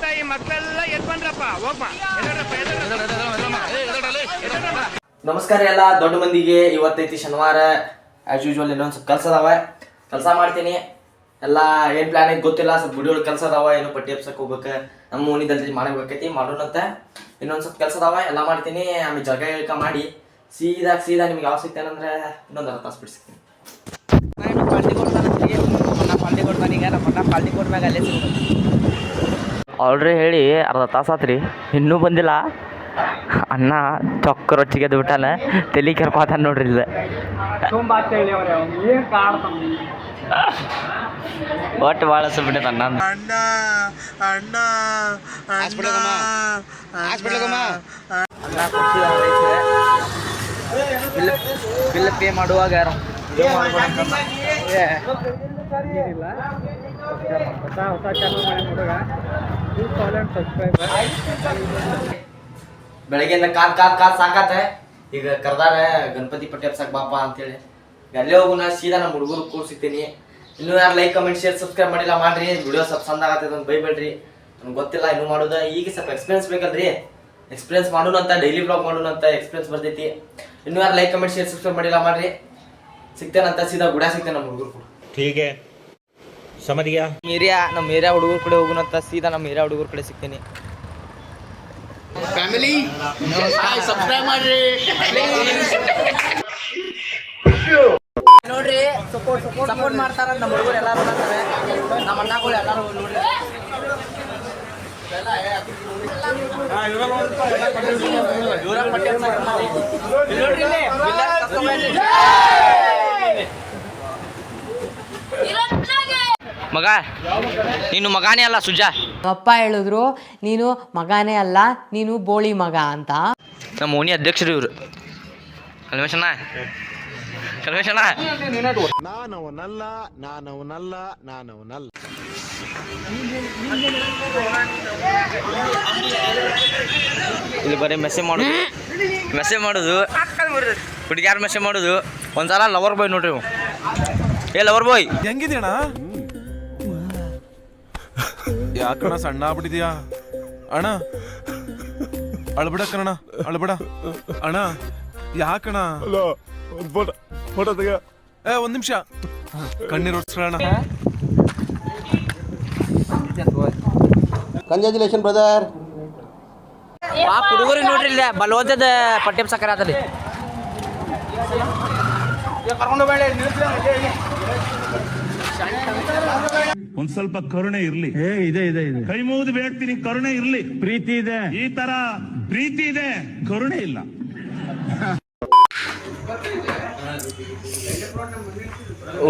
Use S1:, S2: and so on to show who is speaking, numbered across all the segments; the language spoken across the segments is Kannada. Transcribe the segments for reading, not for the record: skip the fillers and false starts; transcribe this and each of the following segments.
S1: ತಾಯಿ ಮಕ್ಕಳೆಲ್ಲ ಎದ್ ಬಂದ್ರಪ್ಪ ಹೋಗ್ಮ.
S2: ನಮಸ್ಕಾರ ಎಲ್ಲ ದೊಡ್ಡ ಮಂದಿಗೆ. ಇವತ್ತೈತಿ ಶನಿವಾರ. ಆಸ್ ಯೂಶುವಲ್ ಇನ್ನೊಂದು ಸ್ವಲ್ಪ ಕೆಲಸ ಅದಾವ, ಕೆಲಸ ಮಾಡ್ತೀನಿ. ಎಲ್ಲ ಏನು ಪ್ಲಾನ್ ಐತೆ ಗೊತ್ತಿಲ್ಲ. ಸ್ವಲ್ಪ ವಿಡಿಯೋ ಕೆಲಸ ಅದಾವ, ಏನೋ ಪಟ್ಟಿ ಹಬ್ಸಕ್ಕೆ ಹೋಗ್ಬೇಕು, ನಮ್ಮ ಓಣಿದಲ್ಲಿ ಮಾಡಬೇಕೈತಿ, ಮಾಡೋಣಂತ. ಇನ್ನೊಂದು ಸ್ವಲ್ಪ ಕೆಲಸ ಅದಾವ, ಎಲ್ಲ ಮಾಡ್ತೀನಿ. ಆಮೇಲೆ ಜಗ ಮಾಡಿ ಸೀದಾ ನಿಮ್ಗೆ ಯಾವ ಸಿಗ್ತೇನಂದ್ರೆ ಇನ್ನೊಂದು ಅರ್ಧ ತಾಸು ಬಿಡಿಸ್ತೀನಿ. ಆಲ್ರೆಡಿ ಹೇಳಿ ಅರ್ಧ ತಾಸು ಆತ್ರಿ, ಇನ್ನೂ ಬಂದಿಲ್ಲ. ಅಣ್ಣ ಚೊಕ್ಕ ರೊಚ್ಚಿಗೆ ಬಿಟ್ಟಾನ, ತಲೆ ಕೆರ್ಕೋತಾನ ನೋಡ್ರಿ. ಇಲ್ಲ ಒಟ್ಟು ಭಾಳ ಸುಬಿಟ್ಟೈತೆ ಅಣ್ಣ. ಬಿಲ್ ಪೇ ಮಾಡುವಾಗ ಬೆಳಗ್ಗೆಯಿಂದ ಕಾದ್ ಸಾಕಾತ. ಈಗ ಕರ್ದಾರ ಗಣಪತಿ ಪಟ್ಟಿ ಹಬ್ಸಕ್ ಬಾಪ ಅಂತೇಳಿ ಅಲ್ಲೇ ಹೋಗುನ. ಸೀದಾ ನಮ್ಮ ಹುಡುಗರು ಕೂರ್ಸಿತೀನಿ. ಇನ್ನೂ ಯಾರು ಲೈಕ್ ಕಮೆಂಟ್ ಶೇರ್ ಸಬ್ಸ್ಕ್ರೈಬ್ ಮಾಡಿಲ್ಲ ಮಾಡ್ರಿ. ವಿಡಿಯೋ ಸ್ವಲ್ಪ ಚಂದ ಆಗತ್ತೆ ಅಂತ ಬೈಬೇಡ್ರಿ, ನಮ್ಗೆ ಗೊತ್ತಿಲ್ಲ ಇನ್ನೂ ಮಾಡೋದ. ಈಗ ಸ್ವಲ್ಪ ಎಕ್ಸ್ಪೀರಿಯನ್ಸ್ ಬೇಕಲ್ರಿ, ಎಕ್ಸ್ಪೀರಿಯನ್ಸ್ ಮಾಡೋಣಂತ, ಡೈಲಿ ಬ್ಲಾಗ್ ಮಾಡೋಣಂತ, ಎಕ್ಸ್ಪೀರಿಯನ್ಸ್ ಬರ್ತೈತಿ. ಇನ್ನೂ ಯಾರು ಲೈಕ್ ಕಮೆಂಟ್ ಶೇರ್ ಸಬ್ಸ್ಕ್ರೈಬ್ ಮಾಡಿಲ್ಲ ಮಾಡ್ರಿ. ಸಿಗ್ತೇನಂತ ಸೀದಾ ಗುಡ ಸಿಗ್ತೇನೆ ನಮ್ಮ ಹುಡುಗರು ಕೂಡ.
S3: ठीक है समझ गया.
S2: ನಮ್ಮ ಏರಿಯಾ ಹುಡುಗರು ಕಡೆ ಹೋಗುನಂತ ಸೀದಾ ನಮ್ಮ ಏರಿಯಾ ಹುಡುಗರ ಕಡೆ ಸಿಗ್ತೀನಿ.
S1: ಫ್ಯಾಮಿಲಿ ಸಬ್ಸ್ಕ್ರೈಬ್ ಮಾಡ್ರಿ
S2: ನೋಡ್ರಿ. ಸಪೋರ್ಟ್ ಮಾಡ್ತಾರ ನಮ್ಮ ಹುಡುಗರು ಎಲ್ಲಾರು, ನಮ್ಮ ಅಣ್ಣಗಳು ಎಲ್ಲಾರು ನೋಡ್ರಿ. ಮಗ ನೀನು ಮಗಾನೇ ಅಲ್ಲ ಸುಜಾ.
S4: ಅಪ್ಪ ಹೇಳಿದ್ರು ನೀನು ಮಗಾನೇ ಅಲ್ಲ, ನೀನು ಬೋಳಿ ಮಗ ಅಂತ.
S2: ನಮ್ಮ ಓಣಿ ಅಧ್ಯಕ್ಷರು ಇವರು. ಕಲ್ಮೇಶಣ್ಣ ಇಲ್ಲಿ ಬರೀ ಮೆಸೇಜ್ ಮಾಡೋದು ಹುಡುಗ್ಯಾರ ಮೆಸೇಜ್ ಮಾಡೋದು. ಒಂದ್ಸಲ ಲವರ್ ಬಾಯ್ ನೋಡ್ರಿ. ಏ ಲವರ್ ಬಾಯ್
S5: ಹೆಂಗಿದ್ಯಣ್ಣ? ಯಾಕಣ್ಣ ಸಣ್ಣ ಆಗ್ಬಿಟ್ಟಿದ್ಯಾ ಅಣ್ಣ? ಅಳ್ಬಿಡ ಕಣ, ಅಳ್ಬಿಡ ಅಣ್ಣ. ಯಾಕಣ್ಣ? ಫೋಟೋ ತೆಗ. ಒಂದ್ ನಿಮಿಷ ಕಣ್ಣೀರು ಒಡ್ಸ್ಕೊಳ್ಳೋಣ.
S6: Congratulation brother.
S2: ಹುಡುಗರಿಗೆ ನೋಡ್ರಿ ಇಲ್ಲ ಬಲವಂತದ ಪಟ್ಟಿ ಹಬ್ಸಕ್ಕರ ಆತಲ್ಲಿ.
S7: ಒಂದ್ ಸ್ವಲ್ಪ ಕರುಣೆ ಇರ್ಲಿ. ಇದೆ ಕೈ ಮುಗಿದು ಬೇಡ್ತೀನಿ, ಕರುಣೆ ಇರ್ಲಿ. ಪ್ರೀತಿ ಇದೆ, ಈ ತರ ಪ್ರೀತಿ ಇದೆ, ಕರುಣೆ ಇಲ್ಲ.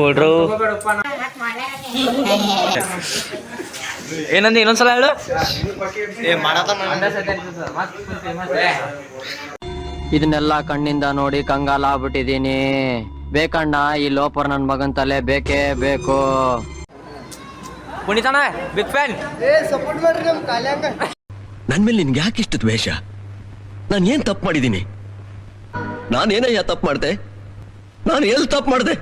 S2: ಓಡ್ರು ಏನಂದ ಇನ್ನೊಂದ್ಸಲ ಹೇಳು.
S4: ಇದನ್ನೆಲ್ಲ ಕಣ್ಣಿಂದ ನೋಡಿ ಕಂಗಾಲ ಆಗ್ಬಿಟ್ಟಿದೀನಿ. ಬೇಕಣ್ಣ ಈ ಲೋಪರ್ ನನ್ ಮಗನ್ ತಲೆ ಬೇಕೇ ಬೇಕು.
S2: ಪುನೀತಣ್ಣ ಬಿಗ್ ಫ್ಯಾನ್.
S6: ನನ್ ಮೇಲೆ ನಿನ್ಗೆ ಯಾಕೆ ಇಷ್ಟು ದ್ವೇಷ? ನಾನು ಏನ್ ತಪ್ಪು ಮಾಡಿದ್ದೀನಿ? ನಾನೇನಯ್ಯ ತಪ್ಪು ಮಾಡ್ದೆ? ನಾನು ಎಲ್ಲಿ ತಪ್ಪು ಮಾಡ್ದೆ?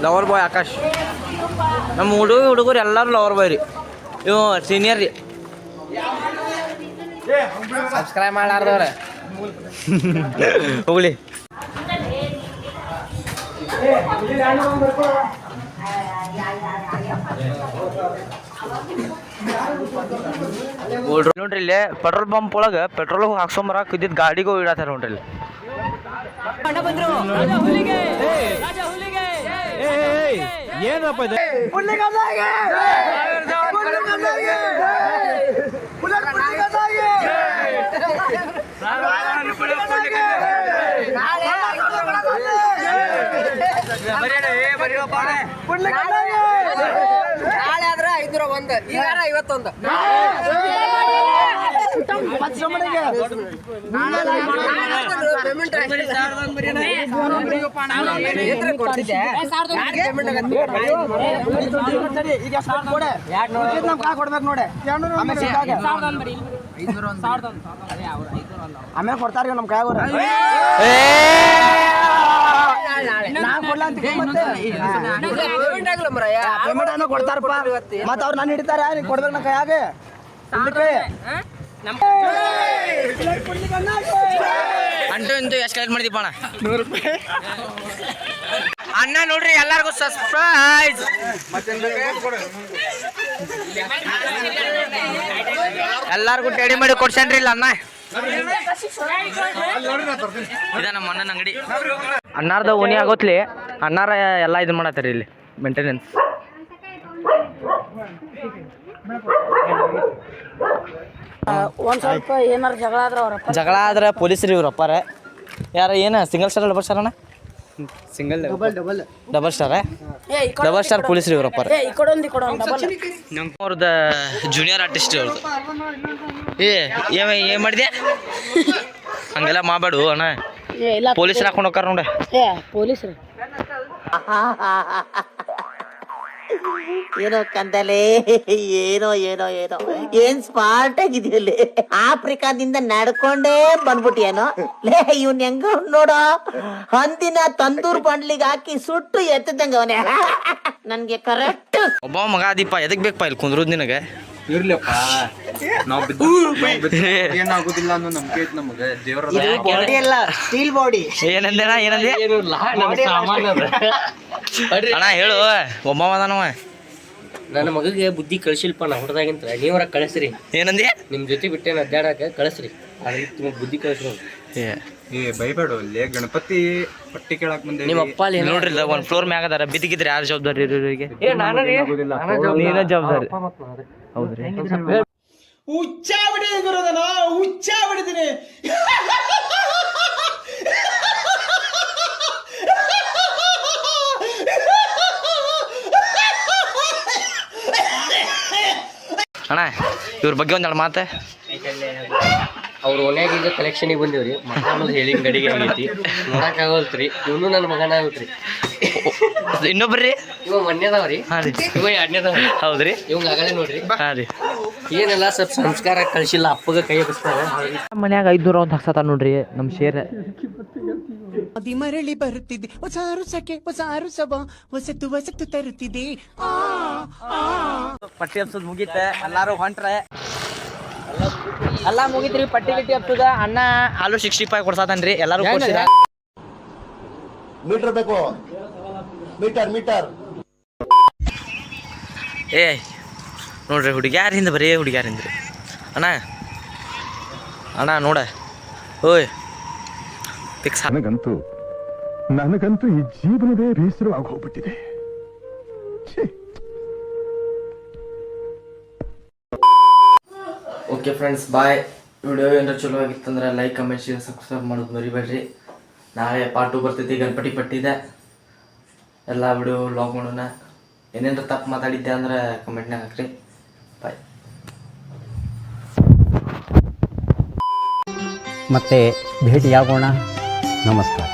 S2: Lover boy Akash. ನಮ್ಮ ಹುಡುಗರು ಎಲ್ಲರೂ ಲವರ್ ಬಾಯ್ ರೀ. ಇವು ಸೀನಿಯರ್ ರೀ. ಸಬ್ಸ್ಕ್ರೈಬ್ ಮಾಡಾರ್ದವ್ರೆ ಹೋಗ್ಲಿ. ನೋಡ್ರಿ ಇಲ್ಲಿ ಪೆಟ್ರೋಲ್ ಪಂಪ್ ಒಳಗೆ ಪೆಟ್ರೋಲ್ ಹಾಕ್ಸೊಂಬರಕ್ಕೆ ಇದ್ದಿದ್ದು ಗಾಡಿಗೂ ಇಡತ್ತಾರ ನೋಡ್ರಿ ಇಲ್ಲಿ.
S5: ಏನಪ್ಪ ಇದೆ?
S4: ನಾಳೆ ಆದ್ರೆ 501, ಈಗ 51.
S6: ಆಮೇಲೆ ಕೊಡ್ತಾರ ನಮ್ ಕೈ
S8: ಪೇಮೆಂಟ್ ಕೊಡ್ತಾರಪ್ಪ ಮತ್ತ ಅವ್ರು ನಾನು ಹಿಡಿತಾರ ನೀನ್ ಕೊಡ್ಬೇಕು ನಾ ಕೈಯಾಗ
S2: ಅಂಟು ಇಂಟು ಎಷ್ಟು ಕಲೆಕ್ಟ್ ಮಾಡಿದೀಪ ಅಣ್ಣ? 100 ರೂಪಾಯಿ. ಅಣ್ಣ ನೋಡ್ರಿ ಎಲ್ಲಾರ್ಗು ಸರ್ಪ್ರೈಸ್. ಎಲ್ಲಾರ್ಗು ಟೇಡಿ ಮಾಡಿ ಕೊಡ್ಸೇನ್ರಿ ಇಲ್ಲ ಅಣ್ಣ. ಇದ ನಮ್ಮ ಅಣ್ಣನ ಅಂಗಡಿ. ಅಣ್ಣಾರ್ದ ಓಣಿ ಆಗೋತ್ಲಿ ಅಣ್ಣಾರ ಎಲ್ಲ ಇದು ಮಾಡತ್ತಾರ ಇಲ್ಲಿ ಮೇಂಟೆನೆನ್ಸ್.
S9: ಒಂದ್ ಸ್ವಲ್ಪ ಏನಾರ
S2: ಜಗಳ ಆದ್ರೆ ಪೊಲೀಸರು ಇವ್ರಪ್ಪಾರ ಯಾರ ಏನು ಸಿಂಗಲ್ ಸ್ಟಾರ್ ಡಬಲ್ ಸ್ಟಾರ್ ಅಣ್ಣ? ಸಿಂಗಲ್ ಡಬಲ್ ಸ್ಟಾರ್ ಪೊಲೀಸರು ಇವ್ರಪ್ಪಾರ. ಅವ್ರದ ಜೂನಿಯರ್ ಆರ್ಟಿಸ್ಟ್ ಅವ್ರದ್ದು. ಏನ್ ಮಾಡಿದೆ ಹಂಗೆಲ್ಲ ಮಾಡಬೇಡು ಅಣ್ಣ, ಪೊಲೀಸರು ಹಾಕೊಂಡು ಹೋಗ್ತಾರ ನೋಡ.
S9: ಪೊಲೀಸರು
S10: ಏನೋ ಕಂದಲೆ ಏನೋ ಏನೋ ಏನೋ ಏನ್ ಸ್ಮಾರ್ಟ್ ಆಗಿದೆಯಲ್ಲಿ ಆಫ್ರಿಕಾದಿಂದ ನಡ್ಕೊಂಡೇ ಬಂದ್ಬಿಟ್ಟಿಯೇನೋ ಲೇ ಇವ್ನ ಹೆಂಗ ನೋಡೋ ಹಂದಿನ ತಂದೂರ್ ಬಂಡ್ಲಿಗೆ ಹಾಕಿ ಸುಟ್ಟು ಎತ್ತದಂಗ ಅವನೇ ನನ್ಗೆ ಕರೆಕ್ಟ್.
S2: ಒಬ್ಬ ಮಗ ಅದೀಪ ಎದಕ್ ಬೇಕಪ್ಪ ಇಲ್ಲಿ ಕುಂದ್ರೋದ್ ನಿನಗೆ?
S11: ಇರ್ಲಿಪ್ಪ ನಾವ್ ಏನಾಗುದಿಲ್ಲ ಅನ್ನೋ ನಂಬಿಕೆ ಐತಿ ನಮಗೆ. ದೇವ್ರ
S10: ಬಾಡಿ ಅಲ್ಲ ಸ್ಟೀಲ್ ಬಾಡಿ.
S2: ಏನಂದೆ ಅಣ್ಣ ಹೇಳು. ಒಬ್ಬ ಅದಾನವ
S4: ನನ್ನ ಮಗಗೆ ಬುದ್ಧಿ ಕಳ್ಸಿಲ್ಪ ನಾ ಹೊಡೆದಾಗಿಂತ ನೀವರ ಕಳಿಸ್ರಿ.
S2: ಏನಂದಿ?
S4: ನಿಮ್ ಜೊತೆ ಬಿಟ್ಟೇನ ಅಡ್ಡಾಡಕ ಕಳಿಸ್ರಿ. ನಿಮಗೆ ಬುದ್ಧಿ ಕಳಿಸ್ರಿ.
S11: ಏ ಬೈಬೇಡ ಅಲ್ಲಿ ಗಣಪತಿ ಪಟ್ಟಿ ಕೇಳಕ್ ಬಂದೆ.
S2: ನಿಮ್ಮ ಅಪ್ಪ ಅಲ್ಲಿ ನೋಡ್ರಿ ಒಂದ್ ಫ್ಲೋರ್ ಮ್ಯಾಗ ಅದಾರ. ಬಿದ್ದಿಗಿದ್ರೆ ಯಾರು ಜವಾಬ್ದಾರಿ ಇರೋರಿಗೆ? ನೀನ ಜವಾಬ್ದಾರಿ. ಹೌದ್ರಿ.
S8: ಹುಚ್ಚ ಬಿಡಿದೀನಿ ಗುರುದನ ಹುಚ್ಚ ಬಿಡಿದೀನಿ.
S2: ಅಣ್ಣ ಇವ್ರ ಬಗ್ಗೆ ಒಂದೆರಡು ಮಾತು.
S4: ಅವ್ರ ಓನ್ಯಾಗ ಕಲೆಕ್ಷನಿಗೆ ಬಂದಿವ್ರಿ. ಮಕ್ಕಳು ಹೇಳಿ ಗಡಿಗೆ ಆಗೈತಿ ನೋಡಕ್ ಆಗೋಲ್ತ್ರಿ. ಇವನು ನನ್ನ ಮಗನ ಆಗಲ್ತ್ರಿ.
S2: ಇನ್ನೊಬ್ರಿ
S4: ಇವ ಮೊನ್ನೆದವ್ರಿ.
S2: ಹಾಂ ರೀ.
S4: ಇವ ಎರಡನೇದವ್ರಿ.
S2: ಹೌದ್ರಿ.
S4: ಇವಂಗ ಆಗಲೇ ನೋಡ್ರಿ.
S2: ಹಾಂ ರೀ.
S4: ಏನೆಲ್ಲ ಸ್ವಲ್ಪ ಸಂಸ್ಕಾರ ಕಳ್ಸಿಲ್ಲ. ಅಪ್ಪಗ ಕೈ ಬಸ್ತಾರ.
S2: ಮನ್ಯಾಗ 500 ಒಂದು ಹಾಕ್ಸತ್ತ ನೋಡ್ರಿ ನಮ್ಮ ಶೇರ್.
S8: ಮರಳಿ ಬರುತ್ತಿದೆ ಹೊಸ ಅರುಸಕ್ಕೆ ಹೊಸ ಅರುಸವ ಹೊಸತು ತರುತ್ತಿದೆ.
S2: ಪಟ್ಟಿ ಹಬ್ಸೋದು ಮುಗೀತ. ಎಲ್ಲಾರು ಹೊಂಟ್ರೆ ಎಲ್ಲ ಮುಗಿತ್ರಿ. ಪಟ್ಟಿ ಗಿಟ್ಟಿ ಹಬ್ಸದ ಅಣ್ಣ ಆಲೂ 65 ಕೊಡ್ಸಾತನ್ರಿ. ಎಲ್ಲಾರು ಕೊಡ್ಸಿದ.
S8: ಮೀಟರ್ ಬೇಕು ಮೀಟರ್.
S2: ಏ ನೋಡ್ರಿ ಹುಡುಗ್ಯಾರಿಂದ ಬರೀ ಹುಡುಗ್ಯಾರಿಂದ್ರಿ. ಅಣ್ಣ ನೋಡ ಓಯ್ ಫಿಕ್ಸ್.
S7: ನನಗಂತೂ ಈ ಜೀವನವೇ ಬೇಸರವಾಗಿ ಹೋಗ್ಬಿಟ್ಟಿದೆ.
S2: Okay friends bye. ವಿಡಿಯೋ ಏನಾರ ಚಲೋ ಆಗಿತ್ತಂದ್ರೆ ಲೈಕ್ ಕಮೆಂಟ್ ಶೇರ್ ಸಬ್ಸ್ಕ್ರೈಬ್ ಮಾಡೋದು ಮರಿಬೇಡ್ರಿ. ನಾಳೆ ಪಾರ್ಟ್ 2 ಬರ್ತೈತಿ. ಗಣಪತಿ ಪಟ್ಟಿದೆ ಎಲ್ಲ ವಿಡಿಯೋ ಲಾಗ್ ಮಾಡೋಣ. ಏನೇನಾರ ತಪ್ಪು ಮಾತಾಡಿದ್ದೆ ಅಂದ್ರೆ ಕಮೆಂಟ್ನಾಗ ಹಾಕ್ರಿ. ಬಾಯ್.
S12: ಮತ್ತೆ ಭೇಟಿಯಾಗೋಣ. ನಮಸ್ಕಾರ.